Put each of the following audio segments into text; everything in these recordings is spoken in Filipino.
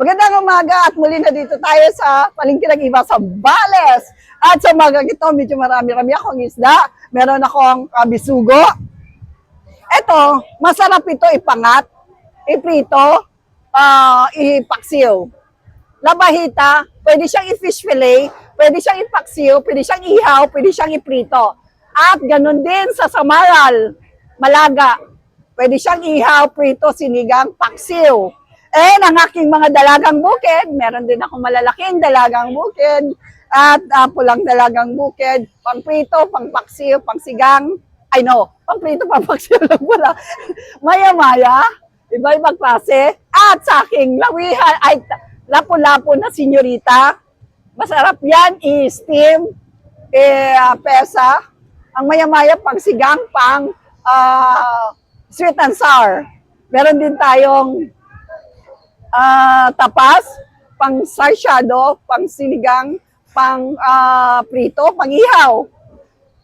Magandang umaga at muli na dito tayo sa palengke ng iba sa Bales. At sa umaga ito, medyo marami-rami akong isda. Meron akong bisugo. Ito, masarap ito ipangat, iprito, ipaksiw. Labahita, pwede siyang i-fish fillet, pwede siyang ipaksiw, pwede siyang ihaw, pwede siyang iprito. At ganun din sa samaral, malaga. Pwede siyang ihaw, prito, sinigang, paksiw. Ang aking mga dalagang bukid, meron din ako malalaking dalagang bukid at pulang dalagang bukid, pang prito, pang paksiw, pang sigang, pang prito, pang paksiw lang pala. Maya-maya, iba-ibang klase. At sa aking lawihan, ay lapo-lapo na senyorita, masarap yan, i-steam, pesa. Ang maya-maya, pang sigang, pang sweet and sour. Meron din tayong tapas, pang sarsyado, pang sinigang, pang prito, pang ihaw.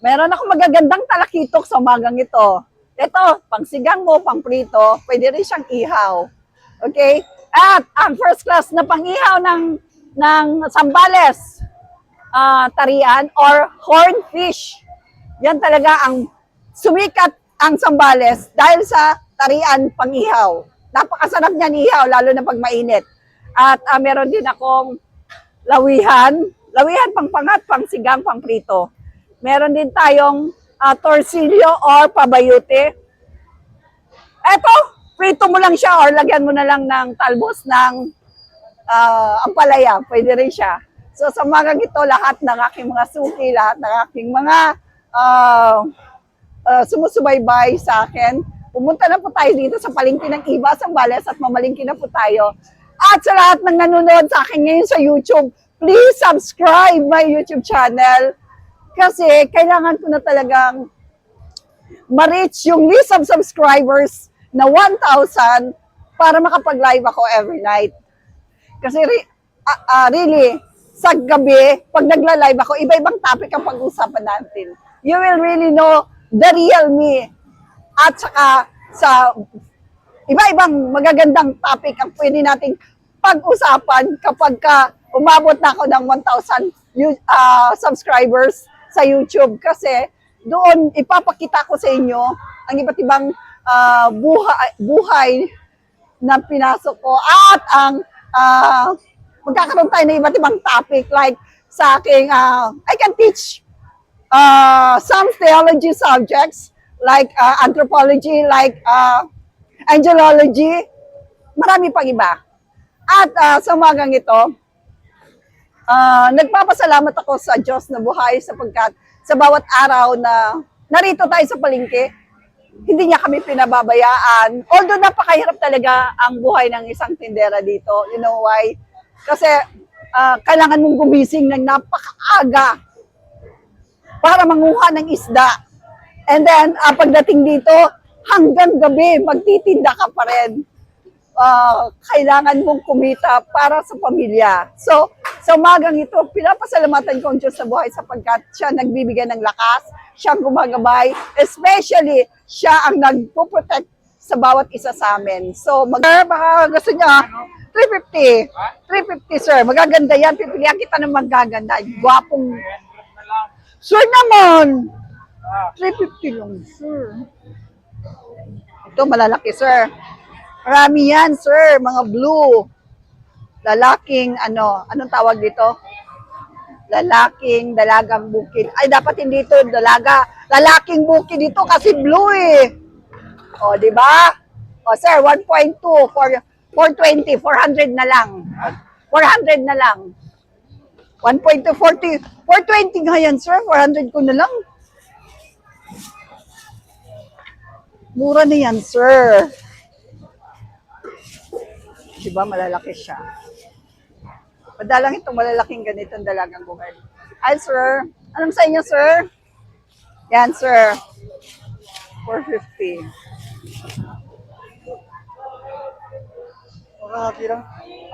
Meron ako magagandang talakitok sa umagang ito. Ito, pang sigang mo, pang prito, pwede rin siyang ihaw. Okay? At ang first class na pang ihaw ng Sambales, tarian or horned fish. Yan talaga ang sumikat ang Sambales dahil sa tarian pang ihaw. Napakasarap niyan ihaw, lalo na pag mainit. At meron din akong lawihan pang pangat, pang sigang, pang prito. Meron din tayong torsilyo or pabayute. Eto, prito mo lang siya or lagyan mo na lang ng talbos ng ampalaya. Pwede rin siya. So sa umagang ito, lahat ng aking mga suki, lahat ng aking mga sumusubaybay sa akin, pumunta na po tayo dito sa palengke ng Iba, Sambales at mamalingki na po tayo. At sa lahat ng nanonood sa akin ngayon sa YouTube, please subscribe my YouTube channel kasi kailangan ko na talagang ma-reach yung list of subscribers na 1,000 para makapag-live ako every night. Kasi really, sa gabi, pag nagla-live ako, iba-ibang topic ang pag-usapan natin. You will really know the real me. At saka sa iba-ibang magagandang topic ang pwede nating pag-usapan kapag umabot na ako ng 1,000 subscribers sa YouTube. Kasi doon ipapakita ko sa inyo ang iba't ibang buhay na pinasok ko at ang magkakaroon tayo ng iba't ibang topic like sa aking I can teach some theology subjects like anthropology, like angelology, marami pang iba. At sa umagang ito, nagpapasalamat ako sa Diyos na buhay sapagkat sa bawat araw na narito tayo sa palengke, hindi niya kami pinababayaan. Although napakahirap talaga ang buhay ng isang tindera dito. You know why? Kasi kailangan mong gumising ng napakaaga para manguha ng isda. And then, pagdating dito, hanggang gabi, magtitinda ka pa rin. Kailangan mong kumita para sa pamilya. So, sa umagang ito, pinapasalamatan ko ang Diyos sa buhay sapagkat siya nagbibigay ng lakas, siya ang gumagabay, especially siya ang nagpo-protect sa bawat isa sa amin. So, baka gusto niya, 350. 350, sir. Magaganda yan. Pipilihan kita ng magaganda. Gwapong. Sir naman. 350 lang, sir. Ito, malalaki, sir. Marami yan, sir. Mga blue. Lalaking, anong tawag dito? Lalaking, dalagang bukid. Ay, dapat hindi ito dalaga. Lalaking bukid dito kasi blue eh. O, di ba? O, sir, 1.2 for 420. 400 na lang. 400 na lang. 1.2, 40. 420 nga yan, sir. 400 ko na lang. Mura na yan, sir. Diba, malalaki siya. Madalang itong malalaking ganitong dalagang bukid. Ay, sir. Anong sa inyo, sir? Yan, sir. 450.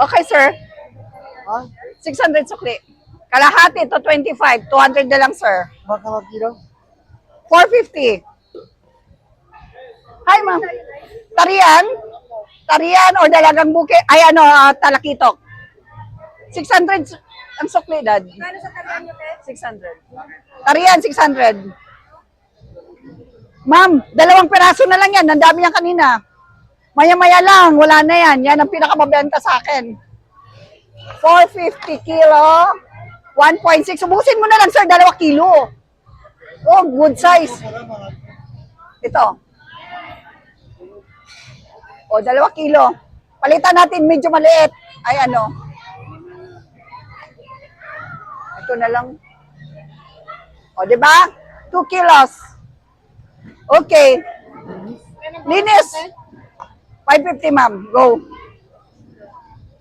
Okay, sir. 600 sukli. Kalahati to 25. 200 na lang, sir. 450. Hi, ma'am. Tarian? Tarian or dalagang buke? Ay, ano, talakitok. 600 ang sukli, Dad. Kano sa tarihan nyo, te? 600. Tarian, 600. Ma'am, 2 piraso na lang yan. Ang dami yan kanina. Maya-maya lang. Wala na yan. Yan ang pinakamabenta sa akin. 450 kilo. 1.6. Ubusin mo na lang, sir. 2 kilo. Oh, good size. Ito. O, 2 kilo. Palitan natin, medyo maliit. Ay, ano. Ito na lang. O, di ba? 2 kilos. Okay. Linis. 550, ma'am. Go.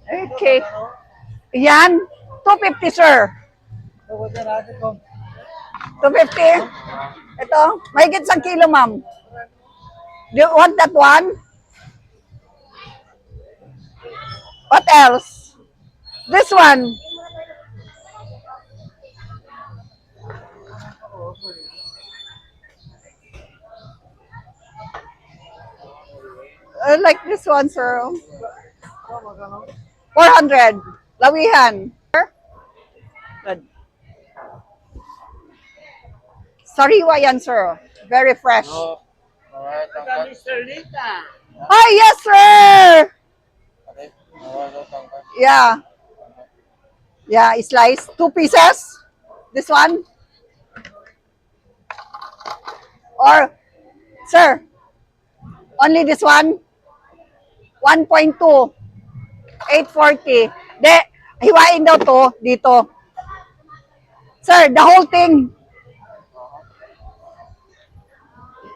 Okay. Yan. 250, sir. 250. Ito. Mahigit 1 kilo, ma'am. Do you want that one? What else? This one. I like this one, sir. 400. Lawihan. Good. Sariwa yan, sir. Very fresh. Mr. Lita. Hi, yes, sir. Yeah. Yeah, slice. 2 pieces. This one. Or, sir, only this one? 1.2. 840. De, hiwain daw to dito. Sir, the whole thing.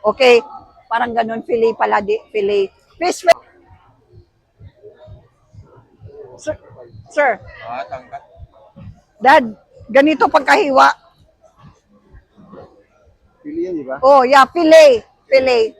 Okay. Parang ganun, fillet pala, fillet. Fish. Sir, Dad, ganito pagkahiwa. Pili yan, di ba? Oh, yeah, fillet. Fillet.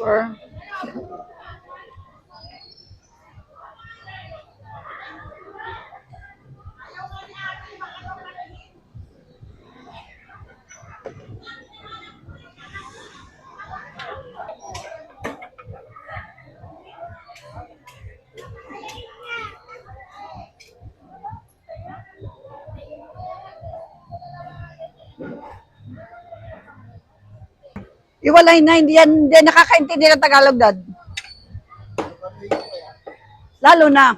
Sir. Iwalay na, hindi nakakaintindi ng Tagalog, Dad. Lalo na.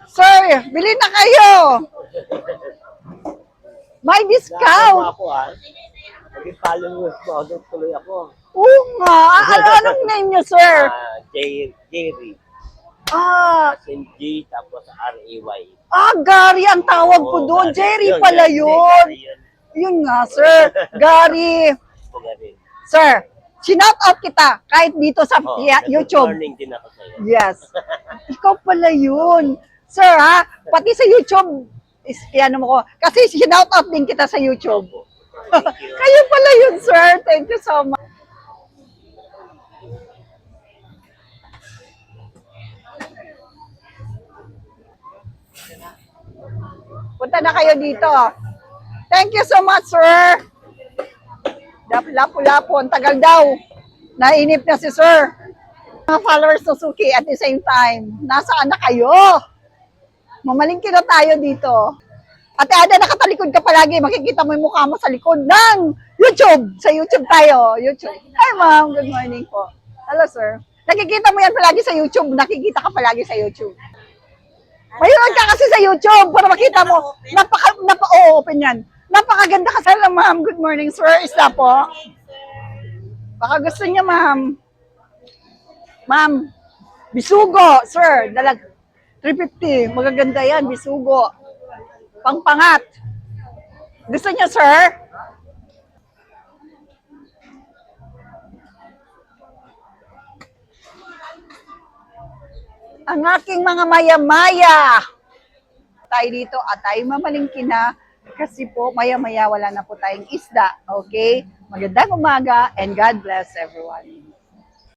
Sir, bili na kayo. May discount. Ako ha. Naging followers mo ako, doon tuloy ako. Oo nga. Anong name niyo, sir? Jerry. Ah, As in G, tapos R-A-Y. Gary ang tawag ko doon. Jerry pala yun. Yun nga, sir. Gary. Gary. Sir, sinout out kita kahit dito sa YouTube. Good morning din ako sa'yo. Yes. Ikaw pala yun. Sir, ha? Pati sa YouTube, ano mo ko. Kasi sinout out din kita sa YouTube. Kayo pala yun, sir. Thank you so much. Punta na kayo dito. Thank you so much, sir. Lapu-lapo, ang tagal daw. Nainip na si sir. Mga followers Suzuki at the same time. Nasaan na kayo? Mamalingki na tayo dito. Ate Ada, nakatalikod ka palagi. Makikita mo yung mukha mo sa likod ng YouTube. Sa YouTube tayo. YouTube. Hi, ma'am. Good morning po. Hello, sir. Nakikita mo yan palagi sa YouTube. Nakikita ka palagi sa YouTube. Mayroon ka kasi sa YouTube para makita mo. Open yan. Napakaganda kasi. Hello, ma'am. Good morning, sir. Isla po. Baka gusto niya, ma'am. Ma'am, bisugo, sir. 350. Magaganda yan, bisugo. Pangpangat. Gusto niya, sir? ang aking mga maya-maya. Tayo dito at tayo mamalingki na kasi po maya-maya wala na po tayong isda. Okay? Magandang umaga and God bless everyone.